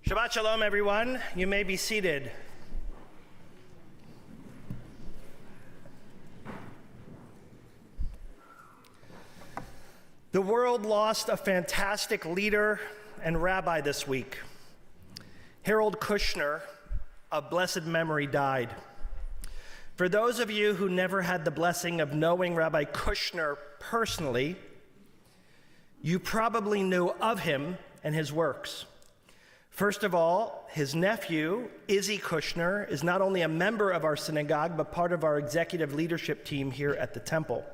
Shabbat Shalom, everyone. You may be seated. The world lost a fantastic leader and rabbi this week. Harold Kushner, of blessed memory, died. For those of you who never had the blessing of knowing Rabbi Kushner personally, you probably knew of him and his works. First of all, his nephew, Izzy Kushner, is not only a member of our synagogue, but part of our executive leadership team here at the temple.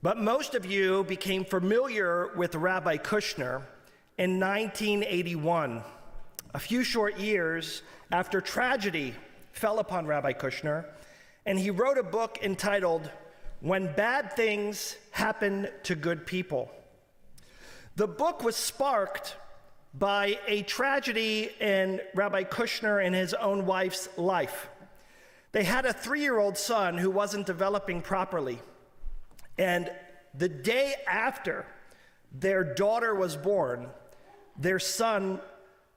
But most of you became familiar with Rabbi Kushner in 1981, a few short years after tragedy fell upon Rabbi Kushner, and he wrote a book entitled, When Bad Things Happen to Good People. The book was sparked by a tragedy in Rabbi Kushner and his own wife's life. They had a 3-year-old son who wasn't developing properly. And the day after their daughter was born, their son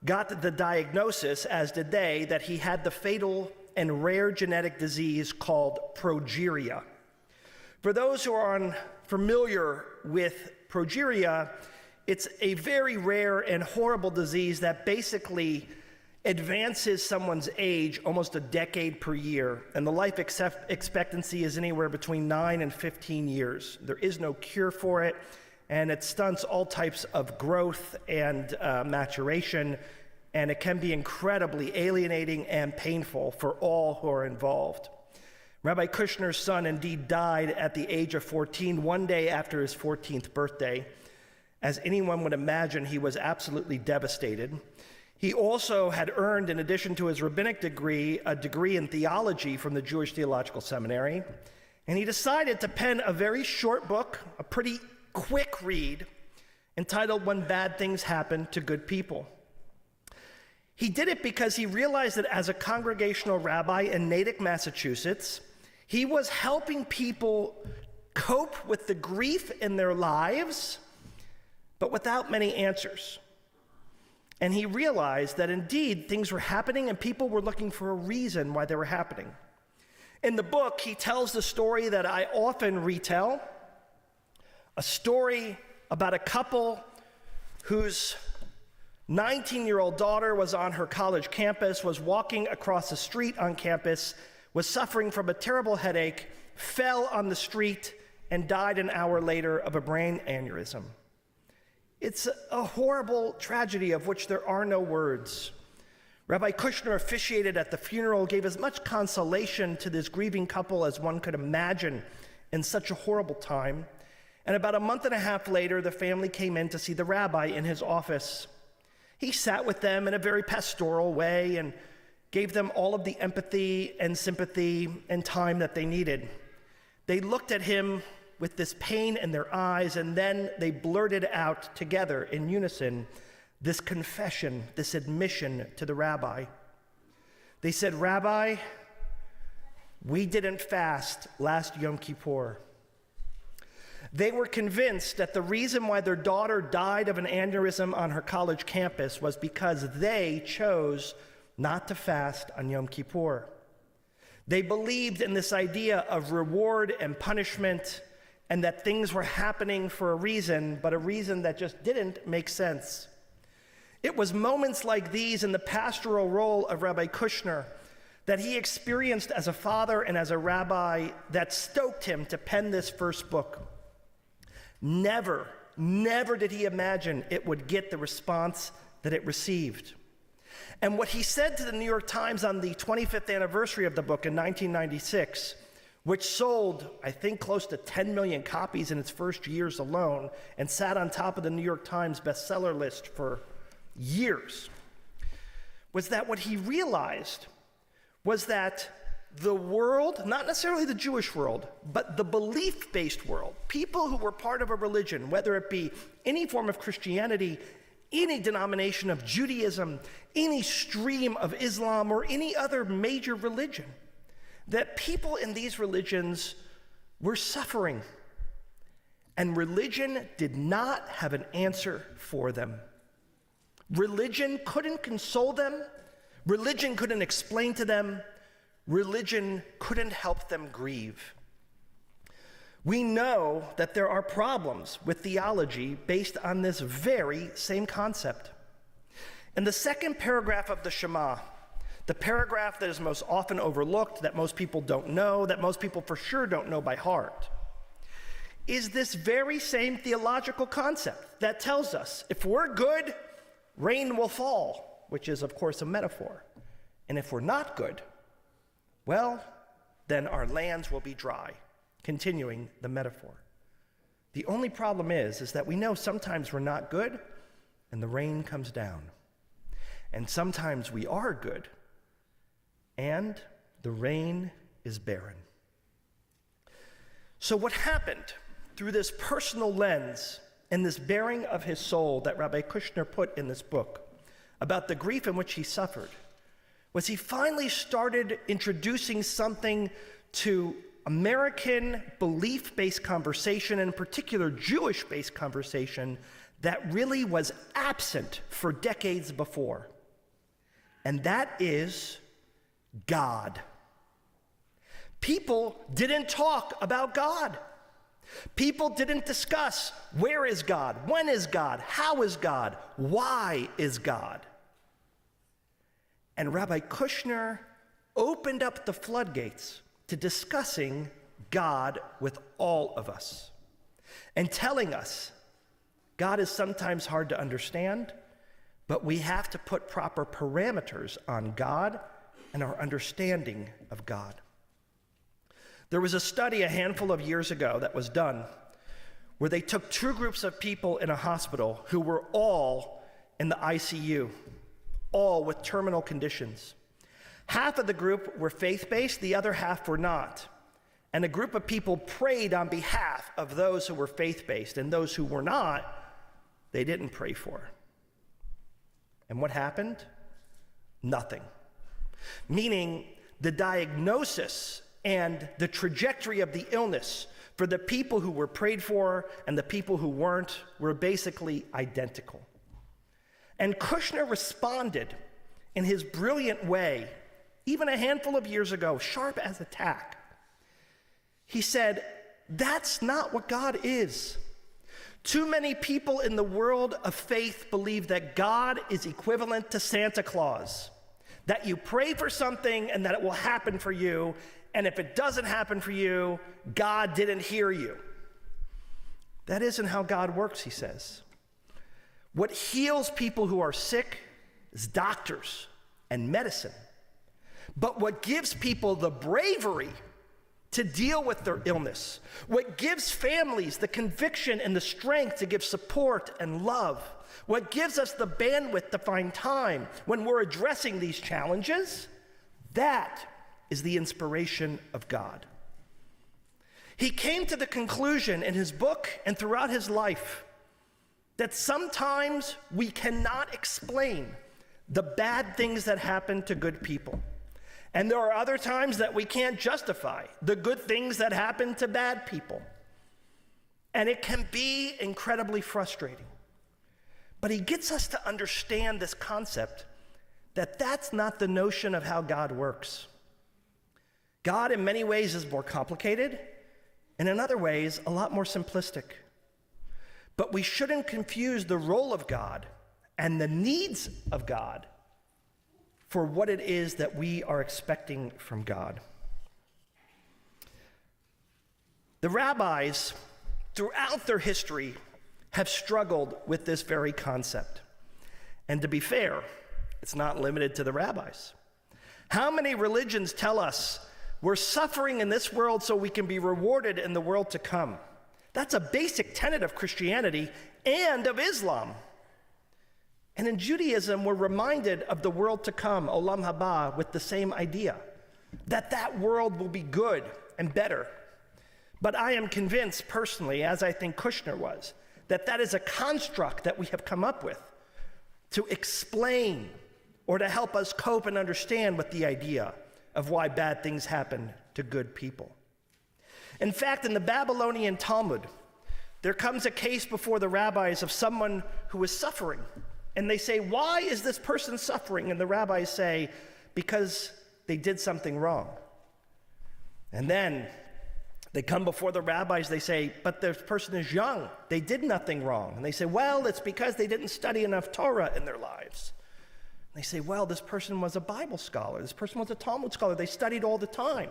got the diagnosis, as did they, that he had the fatal and rare genetic disease called progeria. For those who are unfamiliar with progeria, it's a very rare and horrible disease that basically advances someone's age almost a decade per year, and the life expectancy is anywhere between 9 and 15 years. There is no cure for it, and it stunts all types of growth and maturation, and it can be incredibly alienating and painful for all who are involved. Rabbi Kushner's son indeed died at the age of 14, one day after his 14th birthday. As anyone would imagine, he was absolutely devastated. He also had earned, in addition to his rabbinic degree, a degree in theology from the Jewish Theological Seminary. And he decided to pen a very short book, a pretty quick read, entitled When Bad Things Happen to Good People. He did it because he realized that as a congregational rabbi in Natick, Massachusetts, he was helping people cope with the grief in their lives, but without many answers. And he realized that indeed things were happening and people were looking for a reason why they were happening. In the book, he tells the story that I often retell, a story about a couple whose 19-year-old daughter was on her college campus, was walking across the street on campus, was suffering from a terrible headache, fell on the street, and died an hour later of a brain aneurysm. It's a horrible tragedy of which there are no words. Rabbi Kushner officiated at the funeral, gave as much consolation to this grieving couple as one could imagine in such a horrible time. And about a month and a half later, the family came in to see the rabbi in his office. He sat with them in a very pastoral way and gave them all of the empathy and sympathy and time that they needed. They looked at him with this pain in their eyes, and then they blurted out together in unison this confession, this admission to the rabbi. They said, "Rabbi, we didn't fast last Yom Kippur." They were convinced that the reason why their daughter died of an aneurysm on her college campus was because they chose not to fast on Yom Kippur. They believed in this idea of reward and punishment, and that things were happening for a reason, but a reason that just didn't make sense. It was moments like these in the pastoral role of Rabbi Kushner that he experienced as a father and as a rabbi that stoked him to pen this first book. Never did he imagine it would get the response that it received. And what he said to the New York Times on the 25th anniversary of the book in 1996, which sold, I think, close to 10 million copies in its first years alone and sat on top of the New York Times bestseller list for years, was that what he realized was that the world, not necessarily the Jewish world, but the belief-based world, people who were part of a religion, whether it be any form of Christianity, any denomination of Judaism, any stream of Islam, or any other major religion, that people in these religions were suffering, and religion did not have an answer for them. Religion couldn't console them. Religion couldn't explain to them. Religion couldn't help them grieve. We know that there are problems with theology based on this very same concept. In the second paragraph of the Shema, the paragraph that is most often overlooked, that most people don't know, that most people for sure don't know by heart, is this very same theological concept that tells us if we're good, rain will fall, which is, of course, a metaphor. And if we're not good, well, then our lands will be dry, continuing the metaphor. The only problem is that we know sometimes we're not good and the rain comes down. And sometimes we are good and the rain is barren. So what happened through this personal lens and this bearing of his soul that Rabbi Kushner put in this book about the grief in which he suffered was he finally started introducing something to American belief-based conversation, and in particular Jewish-based conversation, that really was absent for decades before. And that is God. People didn't talk about God. People didn't discuss where is God, when is God, how is God, why is God. And Rabbi Kushner opened up the floodgates to discussing God with all of us and telling us God is sometimes hard to understand, but we have to put proper parameters on God and our understanding of God. There was a study a handful of years ago that was done where they took two groups of people in a hospital who were all in the ICU, all with terminal conditions. Half of the group were faith-based, the other half were not. And a group of people prayed on behalf of those who were faith-based, and those who were not, they didn't pray for. And what happened? Nothing. Meaning the diagnosis and the trajectory of the illness for the people who were prayed for and the people who weren't were basically identical. And Kushner responded in his brilliant way, even a handful of years ago, sharp as a tack. He said, that's not what God is. Too many people in the world of faith believe that God is equivalent to Santa Claus, that you pray for something and that it will happen for you, and if it doesn't happen for you, God didn't hear you. That isn't how God works, he says. What heals people who are sick is doctors and medicine. But what gives people the bravery to deal with their illness, what gives families the conviction and the strength to give support and love, what gives us the bandwidth to find time when we're addressing these challenges, that is the inspiration of God. He came to the conclusion in his book and throughout his life that sometimes we cannot explain the bad things that happen to good people. And there are other times that we can't justify the good things that happen to bad people. And it can be incredibly frustrating. But he gets us to understand this concept that that's not the notion of how God works. God in many ways is more complicated, and in other ways a lot more simplistic. But we shouldn't confuse the role of God and the needs of God for what it is that we are expecting from God. The rabbis, throughout their history, have struggled with this very concept. And to be fair, it's not limited to the rabbis. How many religions tell us we're suffering in this world so we can be rewarded in the world to come? That's a basic tenet of Christianity and of Islam. And in Judaism, we're reminded of the world to come, Olam Haba, with the same idea, that that world will be good and better. But I am convinced personally, as I think Kushner was, that that is a construct that we have come up with to explain or to help us cope and understand with the idea of why bad things happen to good people. In fact, in the Babylonian Talmud, there comes a case before the rabbis of someone who is suffering And they say, why is this person suffering? And the rabbis say, because they did something wrong. And then they come before the rabbis, they say, but this person is young. They did nothing wrong. And they say, well, it's because they didn't study enough Torah in their lives. And they say, well, this person was a Bible scholar. This person was a Talmud scholar. They studied all the time.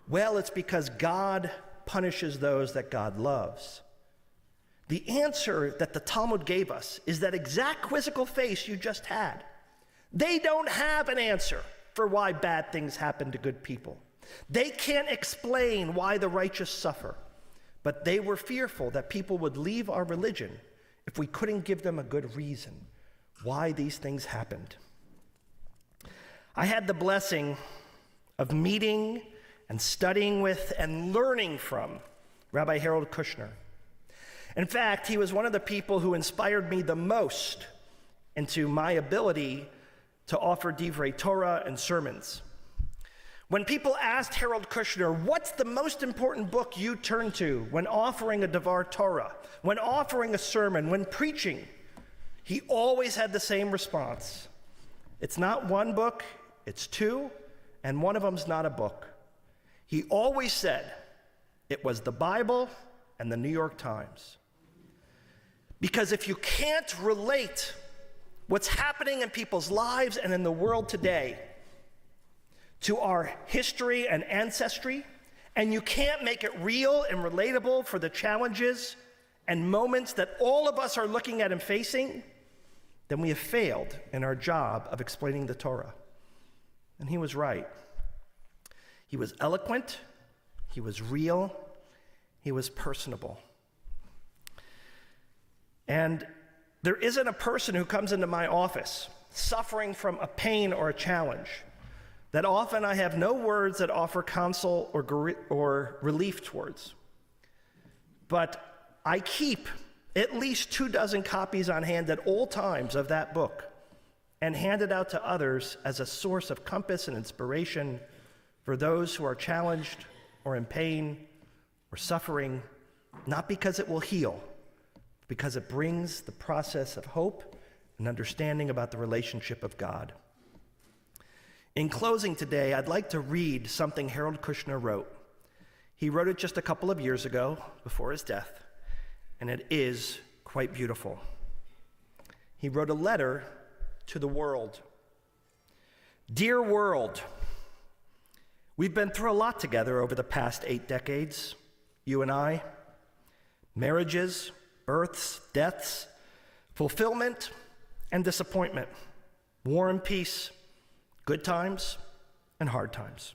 Well, it's because God punishes those that God loves. The answer that the Talmud gave us is that exact quizzical face you just had. They don't have an answer for why bad things happen to good people. They can't explain why the righteous suffer, but they were fearful that people would leave our religion if we couldn't give them a good reason why these things happened. I had the blessing of meeting and studying with and learning from Rabbi Harold Kushner. In fact, he was one of the people who inspired me the most into my ability to offer divrei Torah and sermons. When people asked Harold Kushner, what's the most important book you turn to when offering a Devar Torah, when offering a sermon, when preaching, he always had the same response. It's not one book, it's two, and one of them's not a book. He always said it was the Bible and the New York Times. Because if you can't relate what's happening in people's lives and in the world today to our history and ancestry, and you can't make it real and relatable for the challenges and moments that all of us are looking at and facing, then we have failed in our job of explaining the Torah. And he was right. He was eloquent, he was real, he was personable. And there isn't a person who comes into my office suffering from a pain or a challenge that often I have no words that offer counsel or relief towards. But I keep at least 24 copies on hand at all times of that book and hand it out to others as a source of compass and inspiration for those who are challenged or in pain or suffering, not because it will heal, because it brings the process of hope and understanding about the relationship of God. In closing today, I'd like to read something Harold Kushner wrote. He wrote it just a couple of years ago, before his death, and it is quite beautiful. He wrote a letter to the world. Dear world, we've been through a lot together over the past 8 decades, you and I. Marriages, births, deaths, fulfillment, and disappointment, war and peace, good times and hard times.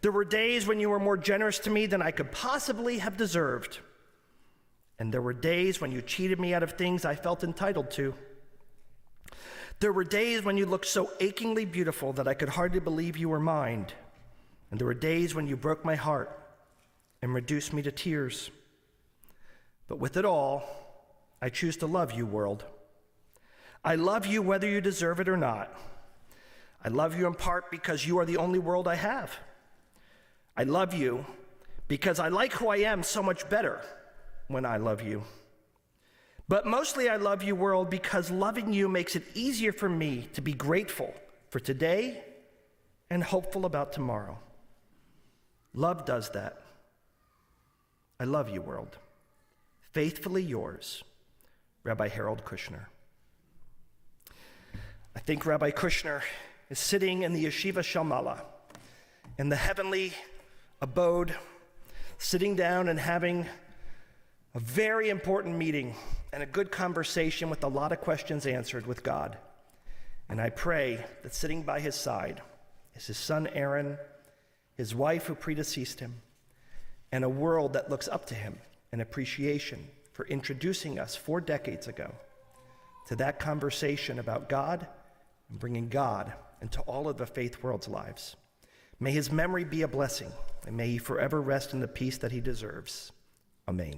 There were days when you were more generous to me than I could possibly have deserved. And there were days when you cheated me out of things I felt entitled to. There were days when you looked so achingly beautiful that I could hardly believe you were mine. And there were days when you broke my heart and reduced me to tears. But with it all, I choose to love you, world. I love you whether you deserve it or not. I love you in part because you are the only world I have. I love you because I like who I am so much better when I love you. But mostly I love you, world, because loving you makes it easier for me to be grateful for today and hopeful about tomorrow. Love does that. I love you, world. Faithfully yours, Rabbi Harold Kushner. I think Rabbi Kushner is sitting in the Yeshiva Shalmala, in the heavenly abode, sitting down and having a very important meeting and a good conversation with a lot of questions answered with God. And I pray that sitting by his side is his son Aaron, his wife who predeceased him, and a world that looks up to him in appreciation for introducing us 4 decades ago to that conversation about God and bringing God into all of the faith world's lives. May his memory be a blessing, and may he forever rest in the peace that he deserves. Amen.